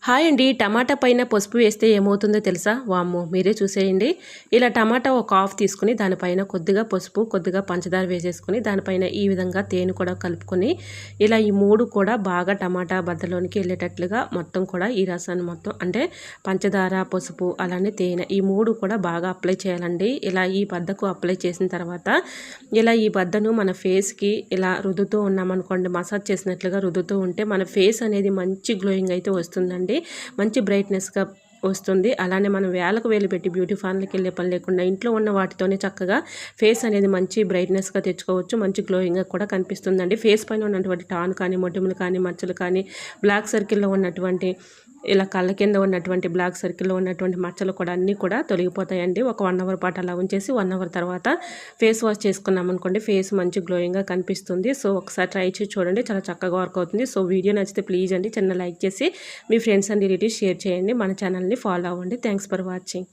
Hi అండి. టమాటా పైన పసుపు వేస్తే ఏమవుతుందో తెలుసా? వామ్మో! మీరే చూసేయండి. ఇలా టమాటా ఒక హాఫ్ తీసుకుని దానిపైన కొద్దిగా పసుపు, కొద్దిగా పంచదార వేసేసుకొని దానిపైన ఈ విధంగా తేనె కూడా కలుపుకొని ఇలా ఈ 3 కూడా బాగా టమాటా బద్దలోనికి వెళ్ళేటట్లుగా మొత్తం కూడా ఈ రసాన్ని మొత్తం అంటే పంచదార, పసుపు అలానే తేనె ఈ 3 కూడా బాగా అప్లై చేయాలండి. ఇలా ఈ బద్దకు అప్లై చేసిన తర్వాత ఇలా ఈ బద్దను మన ఫేస్‌కి ఇలా రుద్దుతూ ఉన్నామనుకోండి, మసాజ్ చేసినట్లుగా రుద్దుతూ ఉంటే మన ఫేస్ అనేది మంచి గ్లోయింగ్ అయితే వస్తుందండి. మంచి బ్రైట్నెస్‌గా వస్తుంది. అలానే మనం వేలకు వేలు పెట్టి బ్యూటీ పార్లర్‌కి వెళ్ళే పని లేకుండా ఇంట్లో ఉన్న వాటితోనే చక్కగా ఫేస్ అనేది మంచి బ్రైట్నెస్‌గా తెచ్చుకోవచ్చు. మంచి గ్లోయింగ్‌గా కూడా కనిపిస్తుందండి. ఫేస్ పైన ఉన్నటువంటి టాన్ కానీ, మొటిమలు కానీ, మచ్చలు కానీ, బ్లాక్ సర్కిల్‌లో ఉన్నటువంటి ఇలా కళ్ళ కింద ఉన్నటువంటి బ్లాక్ సర్కిల్‌లో ఉన్నటువంటి మచ్చలు కూడా అన్నీ కూడా తొలగిపోతాయండి. ఒక 1 అవర్ పాటు అలా ఉంచేసి 1 అవర్ తర్వాత ఫేస్ వాష్ చేసుకున్నామనుకోండి, ఫేస్ మంచి గ్లోయింగ్‌గా కనిపిస్తుంది. సో ఒకసారి ట్రై చేసి చూడండి, చాలా చక్కగా వర్క్ అవుతుంది. సో వీడియో నచ్చితే ప్లీజ్ అండి చిన్న లైక్ చేసి మీ ఫ్రెండ్స్ అండ్ రిలేటివ్స్ షేర్ చేయండి. మన ఛానల్ని ఫాలో అవ్వండి. Thanks for watching.